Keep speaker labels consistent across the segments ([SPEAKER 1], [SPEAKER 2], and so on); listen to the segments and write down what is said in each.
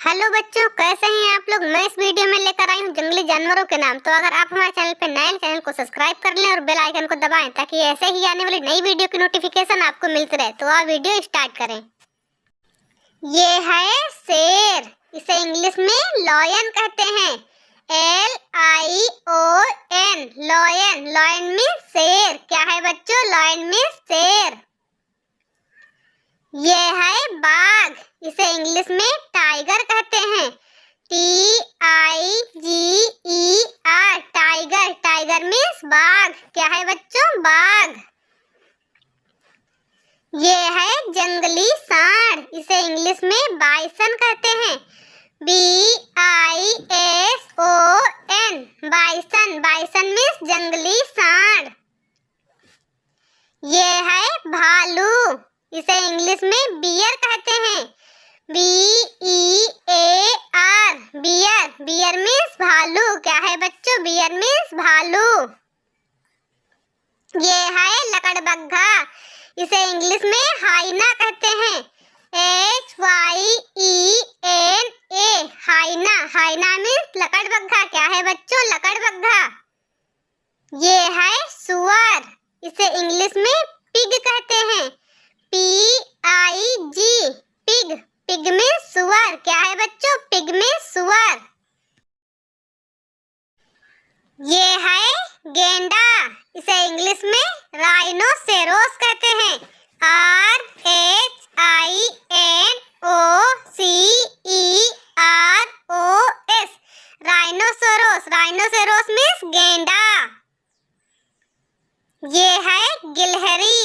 [SPEAKER 1] Hello बच्चों, कैसे हैं आप लोग। मैं इस वीडियो में लेकर आई हूँ जंगली जानवरों के नाम। तो अगर आप हमारे चैनल पे नए हैं, चैनल को सब्सक्राइब कर लें और बेल आइकन को दबाएं ताकि ऐसे ही आने वाली नई वीडियो की नोटिफिकेशन आपको मिलती रहे। तो आप वीडियो स्टार्ट करें। ये है शेर, इसे इंग्लिश में लॉयन कहते हैं। LION, lion. लॉयन मीन्स शेर। क्या है बच्चों? लॉयन मीन्स शेर। ये है बाघ, इसे इंग्लिश में टाइगर कहते हैं। TIGER, tiger. टाइगर मीन्स बाघ। क्या है बच्चों? बाघ। ये है जंगली सांड, इसे इंग्लिश में बाइसन कहते हैं। BISON, bison. बाइसन मीन्स जंगली सांड। ये है भालू, इसे इंग्लिश में बियर कहते हैं। BEAR, beer. बियर मीन्स भालू। क्या है बच्चों? बियर मीन्स भालू। ये है लकड़बग्घा, इसे इंग्लिश में हाइना कहते हैं। HYENA, हाइना। हाइना मीन्स लकड़बग्घा। क्या है बच्चों? लकड़बग्घा। ये है सुअर, इसे इंग्लिश में पिग कहते हैं। PIG, pig. पिग में सुअर। क्या है बच्चों? पिग में सुअर। ये है गेंडा, इसे इंग्लिश में राइनोसेरोस कहते हैं। RHINOCEROS, rhinoceros. राइनोसेरोस मीन्स गेंडा। ये है गिलहरी,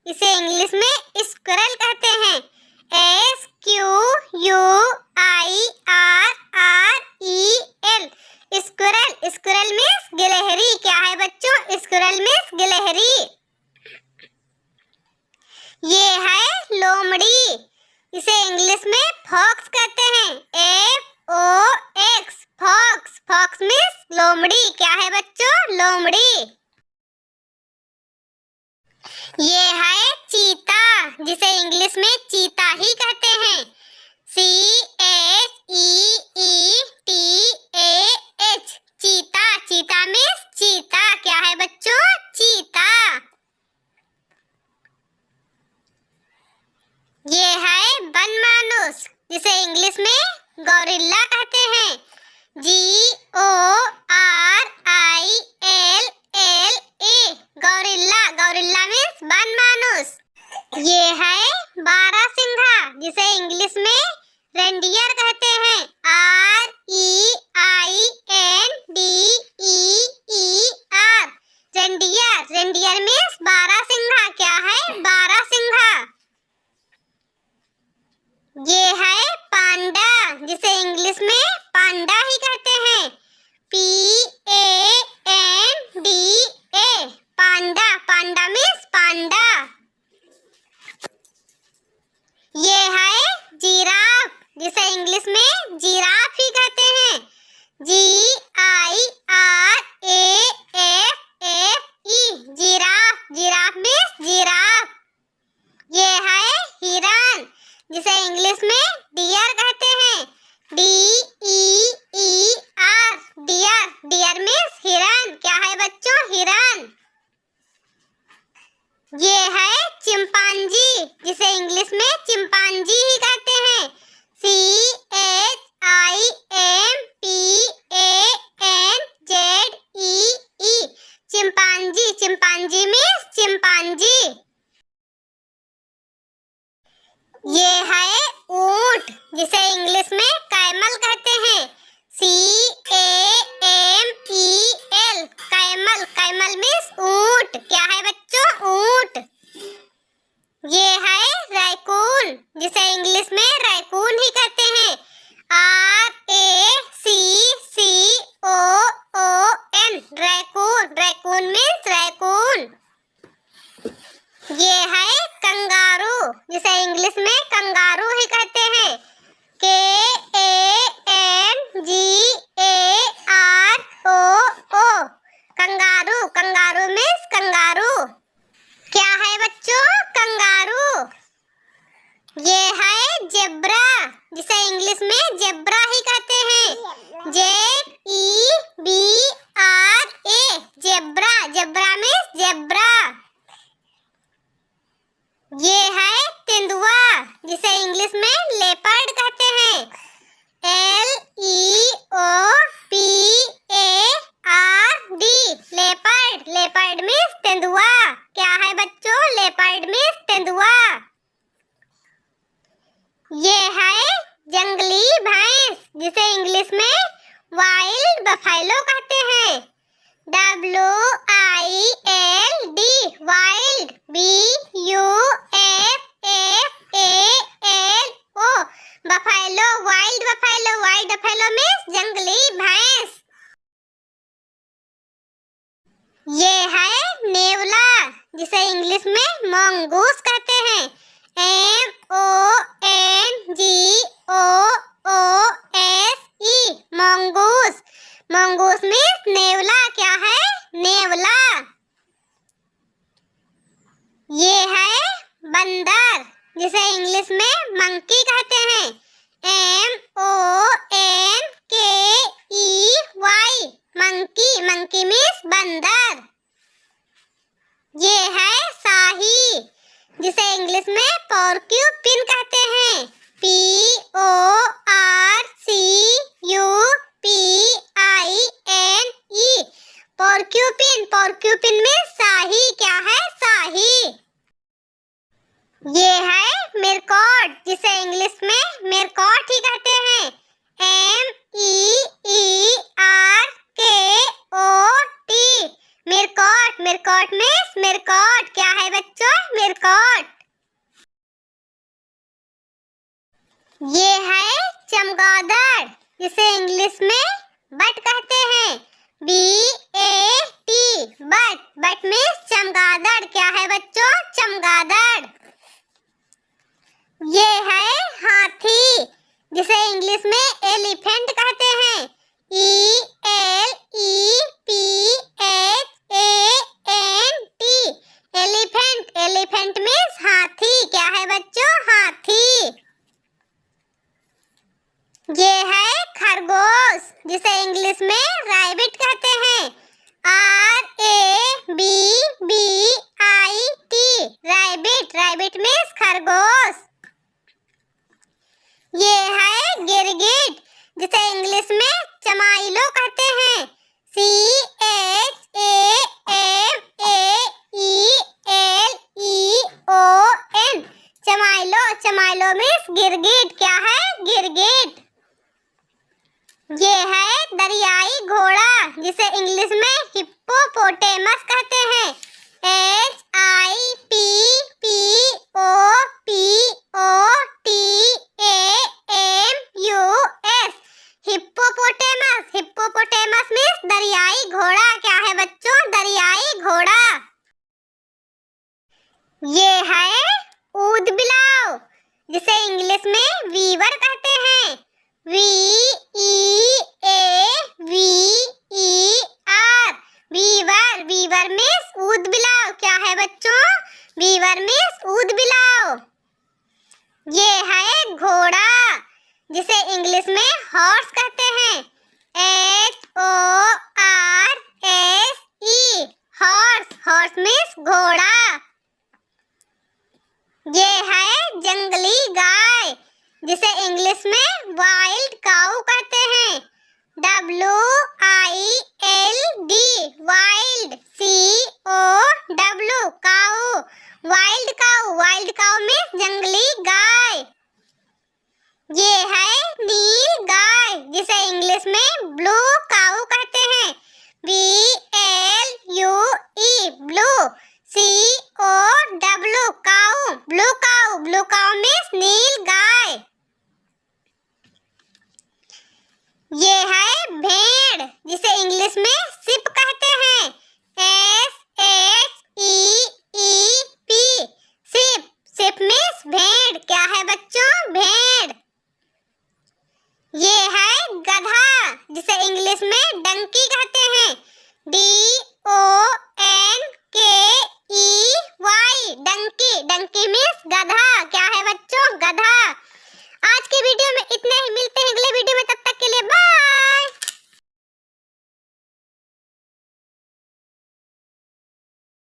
[SPEAKER 1] इसे इंग्लिश में स्क्विरल कहते हैं। SQUIRREL, squirrel. स्क्विरल मीन्स गिलहरी। क्या है बच्चों? स्क्विरल मीन्स गिलहरी। ये है लोमड़ी, इसे इंग्लिश में फॉक्स कहते हैं। FOX, fox. फॉक्स मीन्स लोमड़ी। क्या है बच्चों? लोमड़ी। ये है चीता, जिसे इंग्लिश में चीता ही कहते हैं। CHEETAH, चीता। चीता मीन्स चीता। क्या है बच्चों? चीता। ये है बनमानुष, जिसे इंग्लिश में गौरिल्ला कहते हैं। GORILLA, गौरिल्ला। गौरिल्ला मीन्स बनमानुष। ये है बारहसिंघा, जिसे इंग्लिश में रेंडियर कहते हैं। REINDEER, reindeer. रेंडियर मीन्स बारहसिंघा। क्या है? बारहसिंघा। ये है पांडा, जिसे इंग्लिश में पांडा ही कहते हैं। PANDA, पांडा। पांडा मीन्स पांडा। ये है जिराफ, जिसे इंग्लिश में जिराफ ही कहते हैं। GIRAFFE, giraffe. Giraffe means giraffe. ये है हिरन, जिसे इंग्लिश में डियर कहते हैं। DEER, dear. डियर मीन्स हिरन। क्या है बच्चों? हिरन। ये है चिंपांजी, जिसे इंग्लिश में चिंपांजी ही कहते हैं। Buffalo, wild buffalo, wild buffalo means जंगली भैंस। ये है नेवला, जिसे इंग्लिश में मंगूस कहते हैं। MONGOOSE, mongoose. मंगूस मीन्स नेवला। क्या है? नेवला। ये है बंदर, जिसे इंग्लिश में मंकी कहते हैं। MONKEY, monkey. मंकी मीन्स बंदर। ये है शाही, जिसे इंग्लिश में पोर्क्यूपिन कहते हैं। PORCUPINE, पोर्क्यूपिन। पोर्क्यूपिन मीन्स शाही। क्या है? शाही। ये है मेरकॉट, जिसे इंग्लिश में मेरकॉट ही कहते हैं। MEERKOT, मेरकॉट। मेरकॉट मीन्स मेरकॉट। क्या है बच्चों? मेरकॉट। ये है चमगादड़, जिसे इंग्लिश में बट कहते हैं। BAT, but. बट मीन्स चमगादड़। क्या है बच्चों? चमगादड़। ये है हाथी, जिसे इंग्लिश में एलिफेंट कहते हैं। ELEPHANT, elephant. एलिफेंट मीन्स हाथी। क्या है बच्चों? हाथी। ये है खरगोश, जिसे इंग्लिश में रैबिट कहते हैं। RABBIT, rabbit. रैबिट मीन्स खरगोश। ये है गिरगिट, जिसे इंग्लिश में चमाइलो कहते हैं। CHAMAELEON, चमाइलो। चमाइलो मीन्स गिरगिट। क्या है? गिरगिट। ये है दरियाई घोड़ा, जिसे इंग्लिश में हिप्पोपोटेमस कहते हैं। HIPPOPOTAMUS, hippopotamus. हिप्पोपोटेमस मीन्स दरियाई घोड़ा। क्या है बच्चों? दरियाई घोड़ा। ये है ऊदबिलाव, जिसे इंग्लिश में वीवर कहते हैं। VEAVER, weaver. वीवर मीन्स ऊदबिलाव। क्या है बच्चों? वीवर मीन्स ऊदबिलाव। ये है घोड़ा, जिसे इंग्लिश में हॉर्स कहते हैं। HORSE, horse. हॉर्स मीन्स घोड़ा। ये है जंगली गाय, जिसे इंग्लिश में वाइल्ड काऊ कहते हैं। WILD, wild. COW, काऊ। वाइल्ड काऊ। वाइल्ड काऊ मीन्स जंगली गाय। ये